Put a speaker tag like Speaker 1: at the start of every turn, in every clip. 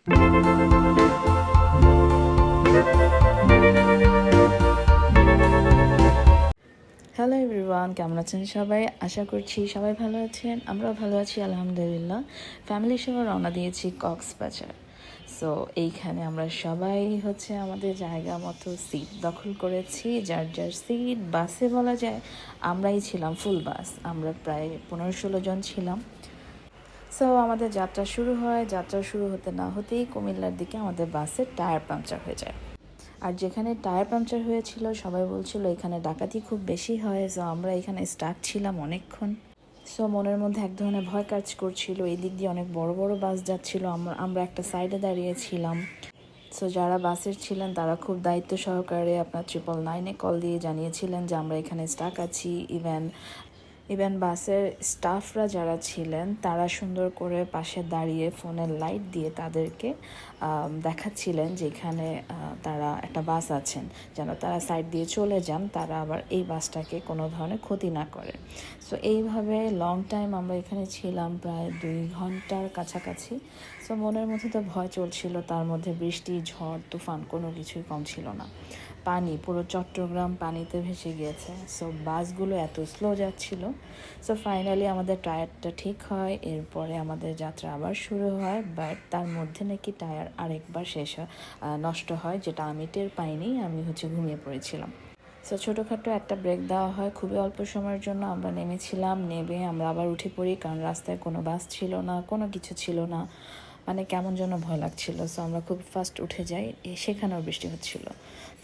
Speaker 1: Hello everyone, কেমন আছেন সবাই? আশা করছি সবাই ভালো আছেন। আমরাও ভালো আছি আলহামদুলিল্লাহ। ফ্যামিলির সঙ্গে রওনা দিয়েছি কক্সবাজার। সো এইখানে আমরা সবাই আমাদের জায়গা মতো সিট দখল করেছি, যার যার সিট। বাসে বলা যায় আমরাই ছিলাম ফুল বাস, আমরা প্রায় 15-16 জন ছিলাম। সো আমাদের যাত্রা শুরু হয়। যাত্রা শুরু হতে না হতেই কুমিল্লার দিকে আমাদের বাসের টায়ার পাংচার হয়ে যায়। আর যেখানে টায়ার পাংচার হয়েছিল সবাই বলছিল এখানে ডাকাতি খুব বেশি হয়। সো আমরা এখানে স্টাক ছিলাম অনেকক্ষণ। সো মনের মধ্যে এক ধরনের ভয় কাজ করছিল। এই দিক দিয়ে অনেক বড় বড় বাস যাচ্ছিল, আমরা একটা সাইডে দাঁড়িয়েছিলাম। সো যারা বাসের ছিলেন তারা খুব দায়িত্ব সহকারে আপনার 999-এ কল দিয়ে জানিয়েছিলেন যে আমরা এখানে স্টাক আছি। ইভেন বাসের স্টাফরা যারা ছিলেন তারা সুন্দর করে পাশে দাঁড়িয়ে ফোনের লাইট দিয়ে তাদেরকে দেখাচ্ছিলেন যে এখানে তারা একটা বাস আছেন, যেন তারা সাইড দিয়ে চলে যান, তারা আবার এই বাসটাকে কোনো ধরনের ক্ষতি না করে। সো এইভাবে লং টাইম আমরা এখানে ছিলাম, প্রায় 2 ঘন্টার কাছাকাছি। সো মনের মধ্যে তো ভয় চলছিল, তার মধ্যে বৃষ্টি, ঝড়, তুফান কোনো কিছুই কম ছিল না। পানি, পুরো চট্টগ্রাম পানিতে ভেসে গিয়েছে। সো বাসগুলো এত স্লো যাচ্ছিল। সো ফাইনালি আমাদের টায়ারটা ঠিক হয়, এরপরে আমাদের যাত্রা আবার শুরু হয়। বাট তার মধ্যে নাকি টায়ার আরেকবার নষ্ট হয়, যেটা আমি টের পাইনি, আমি ঘুমিয়ে পড়েছিলাম। সো ছোটোখাটো একটা ব্রেক দেওয়া হয় খুবই অল্প সময়ের জন্য। আমরা নেমেছিলাম, নেমে আমরা আবার উঠে পড়ি, কারণ রাস্তায় কোনো বাস ছিল না, কোনো কিছু ছিল না, মানে কেমন যেন ভয় লাগছিল। সো আমরা খুব ফাস্ট উঠে যাই, সেখানেও বৃষ্টি হচ্ছিল।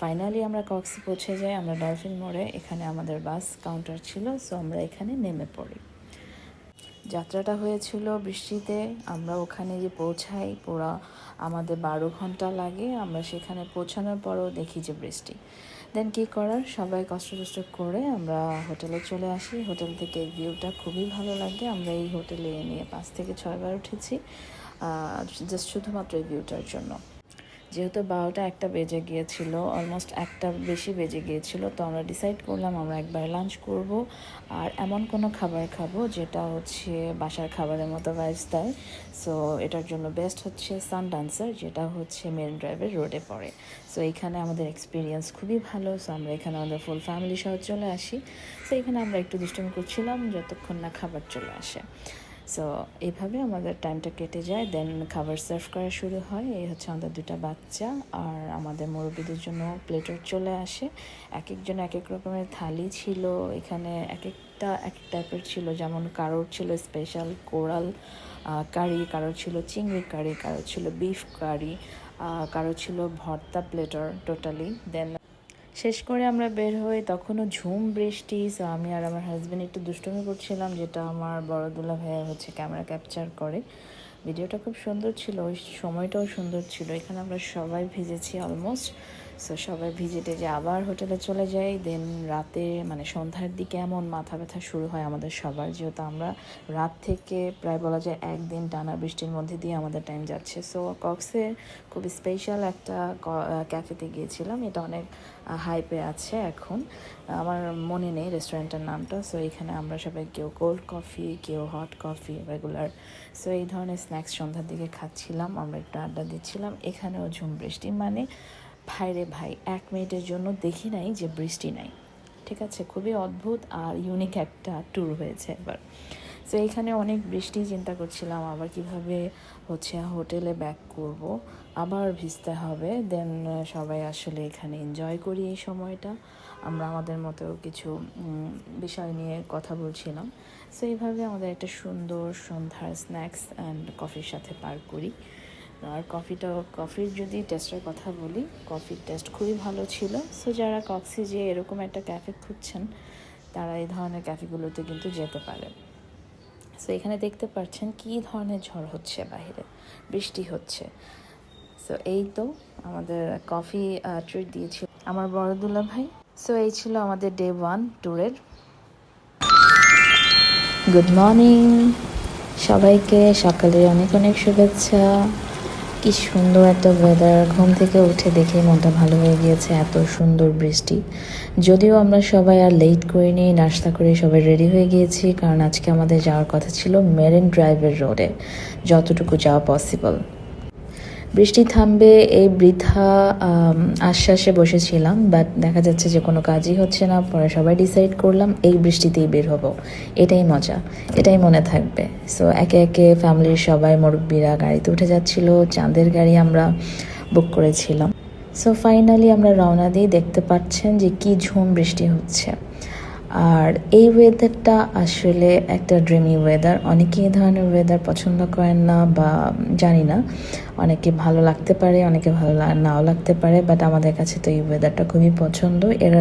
Speaker 1: ফাইনালি আমরা কক্সে পৌঁছে যাই, আমরা ডলফিন মোড়ে, এখানে আমাদের বাস কাউন্টার ছিল। সো আমরা এখানে নেমে পড়ি। যাত্রাটা হয়েছিল বৃষ্টিতে। আমরা ওখানে যে পৌঁছাই পুরো আমাদের 12 ঘন্টা লাগে। আমরা সেখানে পৌঁছানোর পরও দেখি যে বৃষ্টি। দেন কী করার, সবাই কষ্ট করে আমরা হোটেলে চলে আসি। হোটেল থেকে ভিউটা খুবই ভালো লাগে। আমরা এই হোটেলে নিয়ে 5 থেকে 6 বার উঠেছি, জাস্ট শুধুমাত্র এই ভিউটার জন্য। যেহেতু 12টা-1টা বেজে গিয়েছিল, অলমোস্ট 1টা বেশি বেজে গিয়েছিল, তো আমরা ডিসাইড করলাম আমরা একবার লাঞ্চ করব আর এমন কোনো খাবার খাবো যেটা বাসার খাবারের মতো ভাইবস দেয়। সো এটার জন্য বেস্ট সানডান্সার, যেটা মেরিন ড্রাইভের রোডে পড়ে। সো এখানে আমাদের এক্সপিরিয়েন্স খুবই ভালো। সো আমরা এখানে আমাদের ফুল ফ্যামিলি সহ চলে আসি। সো এখানে আমরা একটু দুষ্টুমি করছিলাম যতক্ষণ না খাবার চলে আসে। সো এইভাবে আমাদের টাইমটা কেটে যায়। দেন খাবার সার্ভ করা শুরু হয়। এই আমাদের 2টা বাচ্চা আর আমাদের মুরব্বিদের জন্য প্লেটার চলে আসে। এক একজন এক এক রকমের থালি ছিল এখানে, এক এক টাইপের ছিল। যেমন কারোর ছিল স্পেশাল কোরাল কারি, কারোর ছিল চিংড়ি কারি, কারোর ছিল বিফ কারি, কারোর ছিল ভর্তা প্লেটার টোটালি। দেন শেষ করে আমরা বের হই, তখনও ঝুম বৃষ্টি। সো আমি আর আমার হাজব্যান্ড একটু দুষ্টুমি করছিলাম, যেটা আমার বড় দুলা ভাইয়া ক্যামেরা ক্যাপচার করে। ভিডিওটা খুব সুন্দর ছিল, ওই সময়টাও সুন্দর ছিল। এখানে আমরা সবাই ভিজেছি অলমোস্ট। সো সবাই ভিজে টেজে আবার হোটেলে চলে যাই। দেন রাতে সন্ধ্যার দিকে এমন মাথা ব্যথা শুরু হয় আমাদের সবার, যেহেতু আমরা রাত থেকে প্রায় বলা যায় একদিন টানা বৃষ্টির মধ্যে দিয়ে আমাদের টাইম যাচ্ছে। সো কক্সের খুব স্পেশাল একটা ক্যাফেতে গিয়েছিলাম, এটা অনেক হাইপে আছে এখন, আমার মনে নেই রেস্টুরেন্টের নামটা। সো এখানে আমরা সবাই কেউ কোল্ড কফি, কেউ হট কফি, রেগুলার। সো এই ধরনের স্ন্যাক্স সন্ধ্যার দিকে খাচ্ছিলাম, আমরা একটু আড্ডা দিচ্ছিলাম। এখানেও ঝুম বৃষ্টি, ভাইরে ভাই, 1 মিনিটের জন্য দেখি নাই যে বৃষ্টি নাই। ঠিক আছে, খুবই অদ্ভুত আর ইউনিক একটা ট্যুর হয়েছে এবার। সো এইখানে অনেক বৃষ্টি, চিন্তা করছিলাম আবার কিভাবে হোটেলে ব্যাক করব, আবার ভিজতে হবে। দেন সবাই আসলে এখানে এনজয় করি এই সময়টা। আমরা আমাদের মতো কিছু বিষয় নিয়ে কথা বলছিলাম। সো এইভাবে আমাদের একটা সুন্দর সন্ধ্যার স্ন্যাক্স অ্যান্ড কফির সাথে পার করি। আর কফির যদি টেস্টের কথা বলি, কফির টেস্ট খুবই ভালো ছিল। সো যারা কক্সে যে এরকম একটা ক্যাফে খুঁজছেন, তারা এই ধরনের ক্যাফেগুলোতে কিন্তু যেতে পারে। সো এখানে দেখতে পাচ্ছেন কী ধরনের ঝড় হচ্ছে, বাইরে বৃষ্টি হচ্ছে। সো এই তো আমাদের কফি ট্রিট দিয়েছিল আমার বড় দুলা ভাই। সো এই ছিল আমাদের ডে 1 ট্যুরের। গুড মর্নিং সবাইকে, সকালে অনেক অনেক শুভেচ্ছা। কি সুন্দর একটা ওয়েদার, ঘুম থেকে উঠে দেখে মনটা ভালো হয়ে গিয়েছে, এত সুন্দর বৃষ্টি। যদিও আমরা সবাই আর লেট করিনি, নাস্তা করে সবাই রেডি হয়ে গিয়েছি, কারণ আজকে আমাদের যাওয়ার কথা ছিল মেরিন ড্রাইভের রোডে, যতটুকু যাওয়া পসিবল। বৃষ্টি থামবে এই বৃথা আশ্বাসে বসেছিলাম, বাট দেখা যাচ্ছে যে কোনো কাজই হচ্ছে না। পরে সবাই ডিসাইড করলাম এই বৃষ্টিতেই বের হবো, এটাই মজা, এটাই মনে থাকবে। সো একে একে ফ্যামিলির সবাই মুরব্বীরা গাড়িতে উঠে যাচ্ছিল, চাঁদের গাড়ি আমরা বুক করেছিলাম। সো ফাইনালি আমরা রওনা দিয়ে দেখতে পাচ্ছেন যে কি ঝুম বৃষ্টি হচ্ছে। আর এই ওয়েদারটা আসলে একটা ড্রিমি ওয়েদার। অনেকে এই ধরনের ওয়েদার পছন্দ করেন না, বা জানি না, অনেকে ভালো লাগতে পারে, অনেকে ভালো নাও লাগতে পারে, বাট আমাদের কাছে তো এই ওয়েদারটা খুবই পছন্দ। এর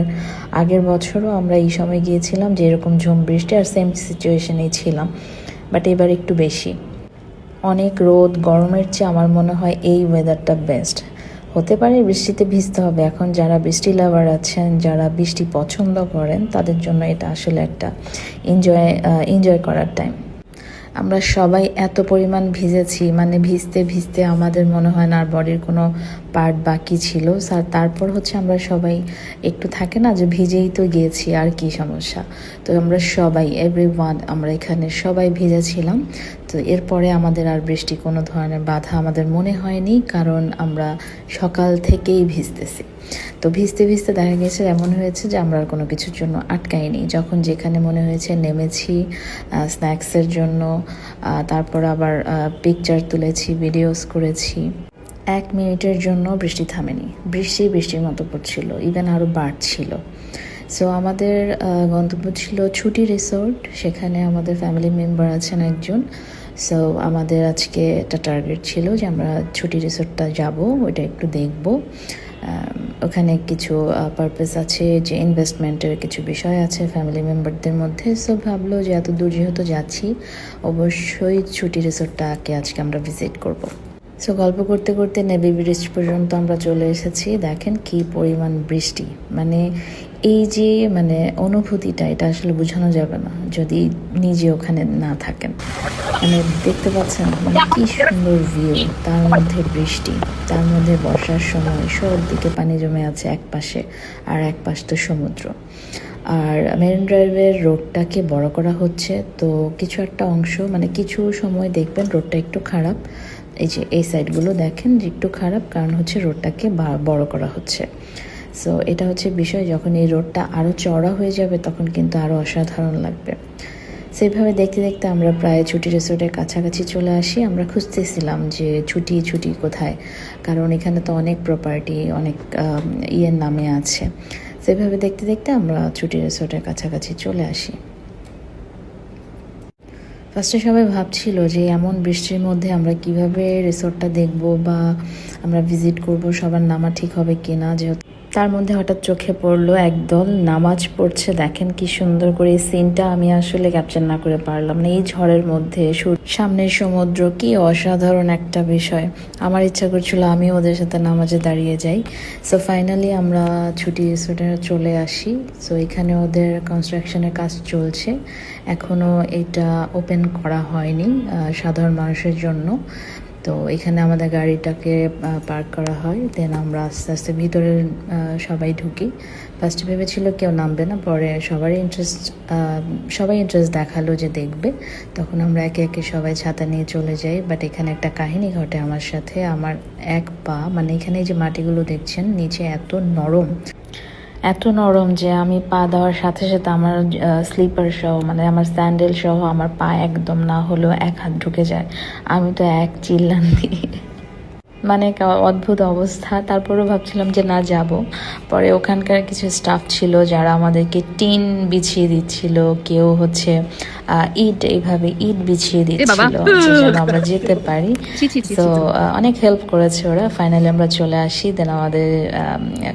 Speaker 1: আগের বছরও আমরা এই সময় গিয়েছিলাম যে এরকম ঝুম বৃষ্টি, আর সেম সিচুয়েশনেই ছিলাম, বাট এবার একটু বেশি। অনেক রোদ, গরমের চেয়ে আমার মনে হয় এই ওয়েদারটা বেস্ট। হতে পারে বৃষ্টিতে ভিজতে হবে, এখন যারা বৃষ্টি লাভার আছেন, যারা বৃষ্টি পছন্দ করেন, তাদের জন্য এটা আসলে একটা এনজয় করার টাইম। আমরা সবাই এত পরিমাণ ভিজেছি, মানে ভিজতে ভিজতে আমাদের মনে হয় না আর বডির কোনো পার্ট বাকি ছিল। তারপর হচ্ছে আমরা সবাই একটু থাকে না যে ভিজেই তো গিয়েছি, আর কি সমস্যা। তো আমরা সবাই এভরিওয়ান আমরা এখানে সবাই ভিজেছিলাম। তো এরপরে আমাদের আর বৃষ্টি কোনো ধরনের বাধা আমাদের মনে হয়নি, কারণ আমরা সকাল থেকেই ভিজতেছি। তো ভিজতে ভিজতে দেখা গেছে এমন হয়েছে যে আমরা আর কোনো কিছুর জন্য আটকাইনি। যখন যেখানে মনে হয়েছে নেমেছি স্ন্যাক্সের জন্য, তারপর আবার পিকচার তুলেছি, ভিডিওস করেছি। 1 মিনিটের জন্য বৃষ্টি থামেনি, বৃষ্টির মতো পড়ছিল, ইভেন আরও বাড়ছিল। সো আমাদের গন্তব্য ছিল ছুটি রিসোর্ট, সেখানে আমাদের ফ্যামিলি মেম্বার আছেন একজন। সো আমাদের আজকে একটা টার্গেট ছিল যে আমরা ছুটি রিসোর্টটা যাব, ওইটা একটু দেখব। ওখানে কিছু পারপাস আছে, যে ইনভেস্টমেন্টের কিছু বিষয় আছে ফ্যামিলি মেম্বারদের মধ্যে। সো ভাবলো যে এত দূর যেহেতু যাচ্ছি, অবশ্যই ছুটি রিসোর্টটাকে আজকে আমরা ভিজিট করব। সো গল্প করতে করতে নেভি ব্রিজ পর্যন্ত আমরা চলে এসেছি। দেখেন কি পরিমাণ বৃষ্টি, মানে এই যে অনুভূতিটা, এটা আসলে বোঝানো যাবে না যদি নিজে ওখানে না থাকেন। মানে দেখতে পাচ্ছেন মানে কি সুন্দর ভিউ, তার মধ্যে বৃষ্টি, তার মধ্যে বর্ষার সময় সব দিকে পানি জমে আছে এক পাশে, আর এক পাশ তো সমুদ্র। আর মেরিন ড্রাইভের রোডটাকে বড় করা হচ্ছে, তো কিছু একটা অংশ মানে কিছু সময় দেখবেন রোডটা একটু খারাপ। এই যে এই সাইডগুলো দেখেন যে একটু খারাপ, কারণ হচ্ছে রোডটাকে বড় করা হচ্ছে। সো এটা হচ্ছে বিষয়, যখন এই রোডটা আরও চওড়া হয়ে যাবে তখন কিন্তু আরও অসাধারণ লাগবে। সেইভাবে দেখতে দেখতে আমরা প্রায় ছুটি রিসোর্টের কাছাকাছি চলে আসি। আমরা খুঁজতেছিলাম যে ছুটি কোথায়, কারণ এখানে তো অনেক প্রপার্টি, অনেক ইয়ের নামে আছে। সেভাবে দেখতে দেখতে আমরা ছুটি রিসোর্টের কাছাকাছি চলে আসি। ফার্স্টে সবাই ভাবছিল যে এমন বৃষ্টির মধ্যে আমরা কিভাবে রিসোর্টটা দেখব বা আমরা ভিজিট করব, সবার নামা ঠিক হবে কিনা। যেহেতু তার মধ্যে হঠাৎ চোখে পড়লো একদল নামাজ পড়ছে। দেখেন কি সুন্দর করে এই সিনটা আমি আসলে ক্যাপচার না করে পারলাম না। এই ঝড়ের মধ্যে সামনের সমুদ্র, কি অসাধারণ একটা বিষয়। আমার ইচ্ছা করছিল আমি ওদের সাথে নামাজে দাঁড়িয়ে যাই। সো ফাইনালি আমরা ছুটি রিসোর্টে চলে আসি। সো এখানে ওদের কনস্ট্রাকশনের কাজ চলছে, এখনও এটা ওপেন করা হয়নি সাধারণ মানুষের জন্য। তো এখানে আমাদের গাড়িটাকে পার্ক করা হয়, দেন আমরা আস্তে আস্তে ভিতরে সবাই ঢুকি। ফার্স্টে ভেবেছিল কেউ নামবে না, পরে সবাই ইন্টারেস্ট দেখালো যে দেখবে। তখন আমরা একে একে সবাই ছাতা নিয়ে চলে যাই। বাট এখানে একটা কাহিনী ঘটে আমার সাথে। আমার এক পা, মানে এখানে যে মাটিগুলো দেখছেন নিচে এত নরম যে আমি পা দেওয়ার সাথে সাথে আমার স্লিপার সহ, মানে আমার স্যান্ডেল সহ আমার পা একদম না হলেও 1 হাত ঢুকে যায়। আমি তো এক চিল্লান দিই, মানে একটা অদ্ভুত অবস্থা। তারপরেও ভাবছিলাম যে না যাব। পরে ওখানকার কিছু স্টাফ ছিল যারা আমাদেরকে টিন বিছিয়ে দিচ্ছিল, কেউ হচ্ছে এইভাবে ইট বিছিয়ে দিচ্ছিল যেন আমরা যেতে পারি। তো অনেক হেল্প করেছে ওরা। ফাইনালি আমরা চলে আসি। দেন আমাদের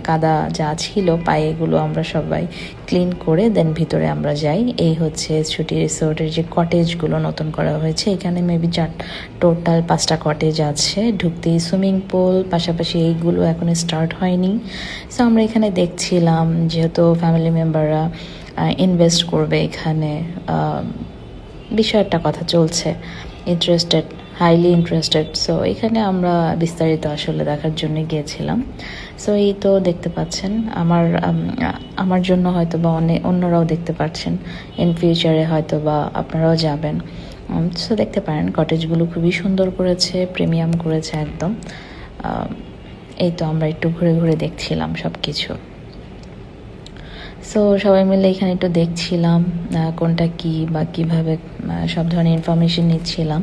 Speaker 1: কাদা যা ছিল পায়ে, এগুলো আমরা সবাই ক্লিন করে দেন ভিতরে আমরা যাই। এই হচ্ছে ছুটি রিসোর্টের যে কটেজগুলো নতুন করা হয়েছে, এখানে মেবি টোটাল 5টা কটেজ আছে। ঢুকতেই সুইমিং পুল, পাশাপাশি এইগুলো এখন স্টার্ট হয়নি। সো আমরা এখানে দেখছিলাম, যেহেতু ফ্যামিলি মেম্বাররা ইনভেস্ট করবে এখানে, বিষয়টা কথা চলছে, হাইলি ইন্টারেস্টেড। সো এখানে আমরা বিস্তারিত আসলে দেখার জন্য গিয়েছিলাম। সো এই তো দেখতে পাচ্ছেন, আমার জন্য হয়তো বা অন্যরাও দেখতে পাচ্ছেন, ইন ফিউচারে হয়তো বা আপনারাও যাবেন। সো দেখতে পারেন কটেজগুলো খুবই সুন্দর করেছে, প্রিমিয়াম করেছে একদম। এই তো আমরা একটু ঘুরে ঘুরে দেখছিলাম সব কিছু। সো সবাই মিলে এখানে একটু দেখছিলাম কোনটা কি বা কীভাবে সব ধরনের ইনফরমেশন নিচ্ছিলাম।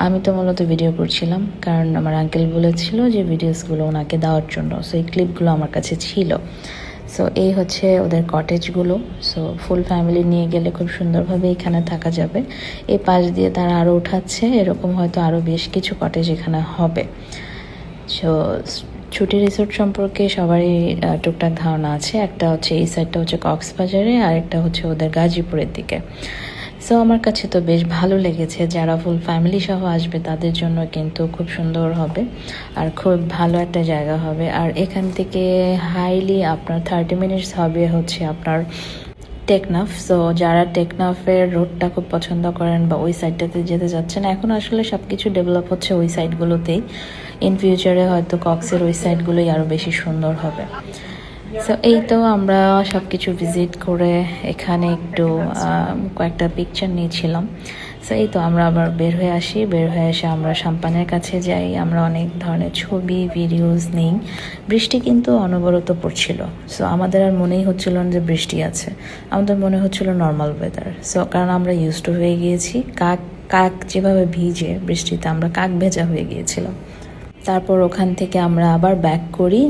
Speaker 1: আমি তো মূলত ভিডিও করছিলাম, কারণ আমার আঙ্কেল বলেছিল যে ভিডিওসগুলো ওনাকে দেওয়ার জন্য। সো এই ক্লিপগুলো আমার কাছে ছিল। সো এই হচ্ছে ওদের কটেজগুলো। সো ফুল ফ্যামিলি নিয়ে গেলে খুব সুন্দরভাবে এখানে থাকা যাবে। এই পাশ দিয়ে তারা আরও উঠাচ্ছে, এরকম হয়তো আরও বেশ কিছু কটেজ এখানে হবে। সো ছুটি রিসোর্ট সম্পর্কে সবারই টুকটাক ধারণা আছে। একটা হচ্ছে এই সাইডটা হচ্ছে কক্সবাজারে, আর একটা হচ্ছে ওদের গাজীপুরের দিকে। সো আমার কাছে তো বেশ ভালো লেগেছে। যারা ফুল ফ্যামিলি সহ আসবে তাদের জন্য কিন্তু খুব সুন্দর হবে আর খুব ভালো একটা জায়গা হবে। আর এখান থেকে হাইলি আপনার 30 মিনিটস হবে হচ্ছে আপনার টেকনাফ। সো যারা টেকনাফের রোডটা খুব পছন্দ করেন বা ওই সাইডটাতে যেতে যাচ্ছেন, এখন আসলে সব কিছু ডেভেলপ হচ্ছে ওই সাইডগুলোতেই। ইন ফিউচারে হয়তো কক্সের ওই সাইডগুলোই আরও বেশি সুন্দর হবে। সো এই তো আমরা সব কিছু ভিজিট করে এখানে একটু কয়েকটা পিকচার নিয়েছিলাম। সো এই তো আমরা আবার বের হয়ে আসি, বের হয়ে এসে আমরা সাম্পানের কাছে যাই, আমরা অনেক ধরনের ছবি ভিডিওস নিই। বৃষ্টি কিন্তু অনবরত পড়ছিল। সো আমাদের আর মনেই হচ্ছিল না যে বৃষ্টি আছে, আমাদের মনে হচ্ছিল নর্মাল ওয়েদার। সো কারণ আমরা ইউজ টু হয়ে গিয়েছি, কাক কাক যেভাবে ভিজে বৃষ্টিতে, আমরা কাক ভেজা হয়ে গিয়েছিলাম। তারপর ওখান থেকে আমরা আবার ব্যাক করি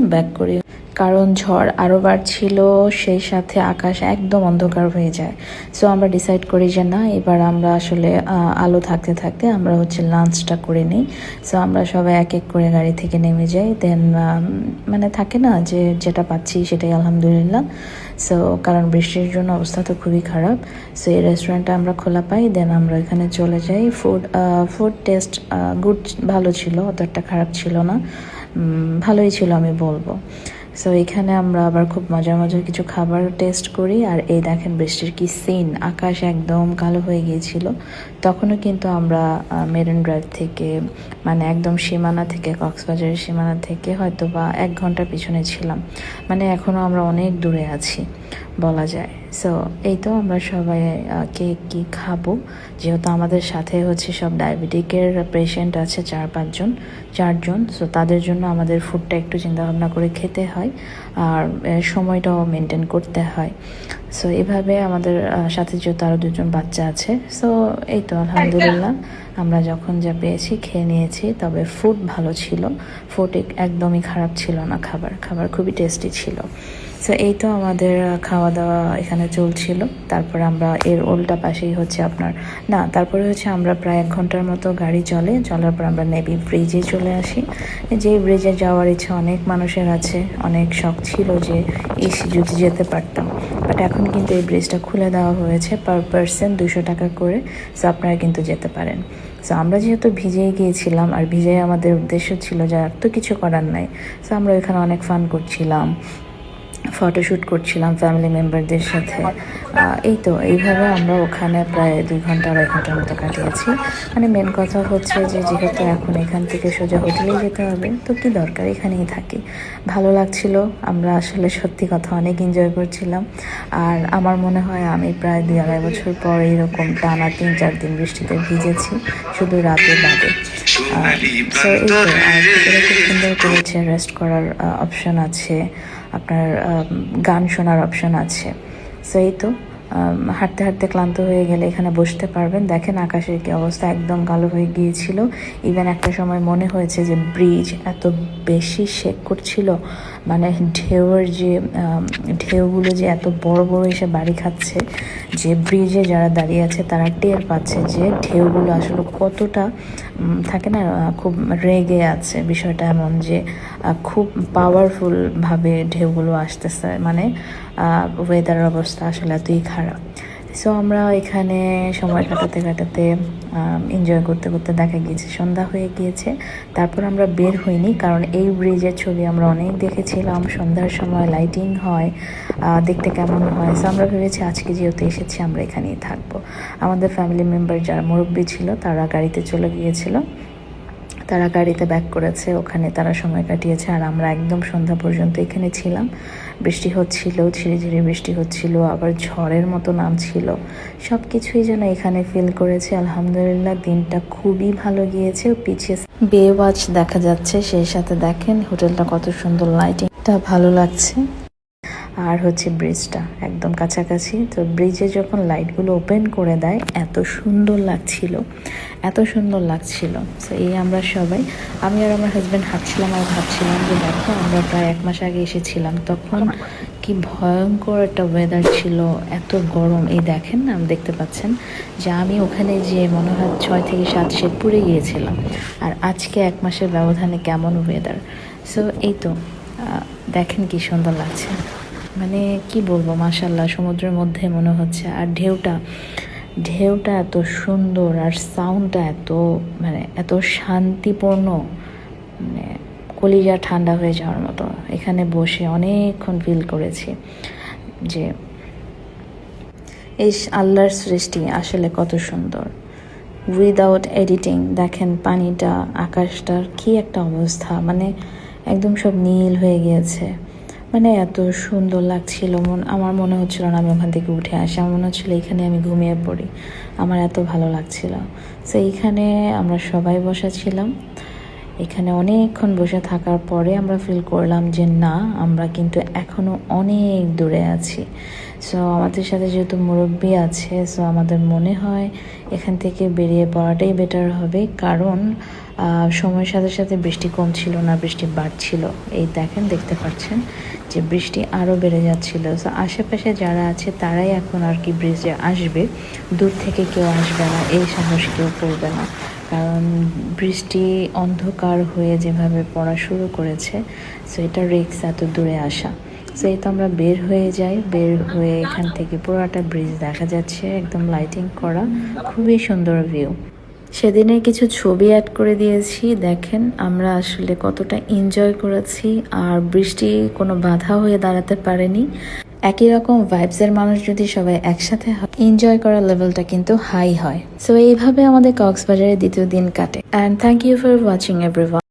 Speaker 1: কারণ ঝড় আরও বাড়ছিল, সেই সাথে আকাশ একদম অন্ধকার হয়ে যায়। সো আমরা ডিসাইড করি যে না, এবার আমরা আসলে আলো থাকতে থাকতে আমরা হচ্ছে লাঞ্চটা করে নিই। সো আমরা সবাই এক এক করে গাড়ি থেকে নেমে যাই। দেন মানে থাকে না যে যেটা পাচ্ছি সেটাই আলহামদুলিল্লাহ। সো কারণ বৃষ্টির জন্য অবস্থা তো খুবই খারাপ। সো এই রেস্টুরেন্টটা আমরা খোলা পাই, দেন আমরা এখানে চলে যাই। ফুড টেস্ট গুড, ভালো ছিল, অত একটা খারাপ ছিল না, ভালোই ছিল আমি বলবো। সো এখানে আমরা আবার খুব মজার মজার কিছু খাবার টেস্ট করি। আর এই দেখেন বৃষ্টির কি সিন, আকাশ একদম কালো হয়ে গিয়েছিল। তখনও কিন্তু আমরা মেরিন ড্রাইভ থেকে, মানে একদম সীমানা থেকে, কক্সবাজারের সীমানা থেকে হয়তো বা 1 ঘন্টার পিছনে ছিলাম। মানে এখনও আমরা অনেক দূরে আছি বলা যায়। সো এই তো আমরা সবাই কেক কি খাবো, যেহেতু আমাদের সাথে হচ্ছে সব ডায়াবেটিকের পেশেন্ট আছে 4জন। সো তাদের জন্য আমাদের ফুডটা একটু চিন্তাভাবনা করে খেতে হয়, আর সময়টাও মেনটেন করতে হয়। সো এভাবে আমাদের সাথে যেহেতু আরও 2জন বাচ্চা আছে, সো এই তো আলহামদুলিল্লাহ আমরা যখন যা পেয়েছি খেয়ে নিয়েছি। তবে ফুড ভালো ছিল, ফুড একদমই খারাপ ছিল না, খাবার খুবই টেস্টি ছিল। সো এই তো আমাদের খাওয়া দাওয়া এখানে চলছিল। তারপর আমরা এর উল্টা পাশেই হচ্ছে তারপরে হচ্ছে আমরা প্রায় 1 ঘন্টার মতো গাড়ি চলার পর আমরা নেভি ব্রিজে চলে আসি। যে ব্রিজে যাওয়ার ইচ্ছা অনেক মানুষের আছে, অনেক শখ ছিল যে যদি যেতে পারতাম। বাট এখন কিন্তু এই ব্রিজটা খুলে দেওয়া হয়েছে, পার পার্সন 200 টাকা করে। সো আপনারা কিন্তু যেতে পারেন। সো আমরা যেহেতু ভিজেই গিয়েছিলাম, আর ভিজেই আমাদের উদ্দেশ্য ছিল যে আর তো কিছু করার নাই। সো আমরা এখানে অনেক ফান করছিলাম, ফটোশ্যুট করছিলাম ফ্যামিলি মেম্বারদের সাথে। এই তো এইভাবে আমরা ওখানে প্রায় 2 ঘন্টা 2.5 ঘন্টার মতো কাটিয়েছি। মানে মেন কথা হচ্ছে যে যেহেতু এখন এখান থেকে সোজা হোটেলেই যেতে হবে, তো কি দরকার এখানেই থাকি। ভালো লাগছিল, আমরা আসলে সত্যি কথা অনেক এনজয় করছিলাম। আর আমার মনে হয় আমি প্রায় 2-2.5 বছর পর এরকম টানা 3-4 দিন বৃষ্টিতে ভিজেছি, শুধু রাতে বাদে। সো এই তো, আর ভিতরে খুব সুন্দর করেছে, রেস্ট করার অপশন আছে, আপনার গান শোনার অপশন আছে। সো এই তো হাঁটতে হাঁটতে ক্লান্ত হয়ে গেলে এখানে বসতে পারবেন। দেখেন আকাশের কি অবস্থা, একদম কালো হয়ে গিয়েছিল। ইভেন একটা সময় মনে হয়েছে যে ব্রিজ এত বেশি শেক করছিল, মানে ঢেউগুলো যে এত বড় বড় এসে বাড়ি খাচ্ছে, যে ব্রিজে যারা দাঁড়িয়ে আছে তারা টের পাচ্ছে যে ঢেউগুলো আসলে কতটা থাকে না, খুব রেগে আছে। বিষয়টা এমন যে খুব পাওয়ারফুলভাবে ঢেউগুলো আসতেছে, মানে ওয়েদারের অবস্থা আসলে এতই খারাপ। সো আমরা এখানে সময় কাটাতে কাটাতে এনজয় করতে করতে দেখা গিয়েছে সন্ধ্যা হয়ে গিয়েছে। তারপর আমরা বের হইনি, কারণ এই ব্রিজের ছবি আমরা অনেক দেখেছিলাম, সন্ধ্যার সময় লাইটিং হয়, দেখতে কেমন হয়। সো আমরা ভেবেছি আজকে যেহেতু এসেছি আমরা এখানেই থাকবো। আমাদের ফ্যামিলি মেম্বার যারা মুরব্বী ছিল তারা গাড়িতে চলে গিয়েছিল, তারা গাড়িতে ব্যাক করেছে, ওখানে তারা সময় কাটিয়েছে। আর আমরা একদম সন্ধ্যা পর্যন্ত এখানে ছিলাম। বৃষ্টি হচ্ছিল, ঝিরিঝিরি বৃষ্টি হচ্ছিল, আবার ঝড়ের মতো নামছিল। সব কিছুই যেন এখানে ফিল করেছি। আলহামদুলিল্লাহ দিনটা খুবই ভালো গিয়েছে। পিছিয়ে বে ওয়াচ দেখা যাচ্ছে, সেই সাথে দেখেন হোটেলটা কত সুন্দর, লাইটিংটা ভালো লাগছে। আর হচ্ছে ব্রিজটা একদম কাছাকাছি। তো ব্রিজে যখন লাইটগুলো ওপেন করে দেয় এত সুন্দর লাগছিল, এত সুন্দর লাগছিল। তো এই আমরা সবাই, আমি আর আমার হাজব্যান্ড হাঁটছিলাম আর ভাবছিলাম যে দেখো আমরা প্রায় 1 মাস আগে এসেছিলাম, তখন কি ভয়ঙ্কর একটা ওয়েদার ছিল, এত গরম। এই দেখেন না, দেখতে পাচ্ছেন যে আমি ওখানে যে মনে হয় 6 থেকে 7 শেড পুড়ে গিয়েছিলাম। আর আজকে 1 মাসের ব্যবধানে কেমন ওয়েদার। সো এই তো দেখেন কি সুন্দর লাগছে, মানে কি বলবো, মাশাল্লাহ। সমুদ্রের মধ্যে মনে হচ্ছে, আর ঢেউটা এত সুন্দর, আর সাউন্ডটা এত মানে এত শান্তিপূর্ণ, মানে কলিজা ঠান্ডা হয়ে যাওয়ার মতো। এখানে বসে অনেকক্ষণ ফিল করেছি যে এই আল্লাহর সৃষ্টি আসলে কত সুন্দর। উইদাউট এডিটিং দেখেন পানিটা, আকাশটার কি একটা অবস্থা, মানে একদম সব নীল হয়ে গিয়েছে। মানে এত সুন্দর লাগছিল, আমার মনে হচ্ছিল না আমি ওখান থেকে উঠে আসি, আমার মনে হচ্ছিলো এখানে আমি ঘুমিয়ে পড়ি, আমার এত ভালো লাগছিল। তো এইখানে আমরা সবাই বসা ছিলাম। এখানে অনেকক্ষণ বসে থাকার পরে আমরা ফিল করলাম যে না, আমরা কিন্তু এখনও অনেক দূরে আছি। সো আমাদের সাথে যেহেতু মুরব্বি আছে, সো আমাদের মনে হয় এখান থেকে বেরিয়ে পড়াটাই বেটার হবে, কারণ সময়ের সাথে সাথে বৃষ্টি কমছিল না, বৃষ্টি বাড়ছিল। এই দেখেন, দেখতে পাচ্ছেন যে বৃষ্টি আরও বেড়ে যাচ্ছিল। সো আশেপাশে যারা আছে তারাই এখন আর কি ব্রিজে আসবে, দূর থেকে কেউ আসবে না, এই সাহস কেউ করবে না, কারণ বৃষ্টি অন্ধকার হয়ে যেভাবে পড়া শুরু করেছে। সো এটা রিস্ক এত দূরে আসা। সো এই তো আমরা বের হয়ে যাই, বের হয়ে এখান থেকে পুরোটা ব্রিজ দেখা যাচ্ছে, একদম লাইটিং করা, খুবই সুন্দর ভিউ। সেদিনে কিছু ছবি অ্যাড করে দিয়েছি, দেখেন আমরা আসলে কতটা এনজয় করেছি। আর বৃষ্টি কোনো বাধা হয়ে দাঁড়াতে পারেনি। একই রকম ভাইবসের মানুষ যদি সবাই একসাথে হয়, এনজয় করার লেভেলটা কিন্তু হাই হয়। সো এইভাবে আমাদের কক্সবাজারের দ্বিতীয় দিন কাটে। And thank you for watching everyone.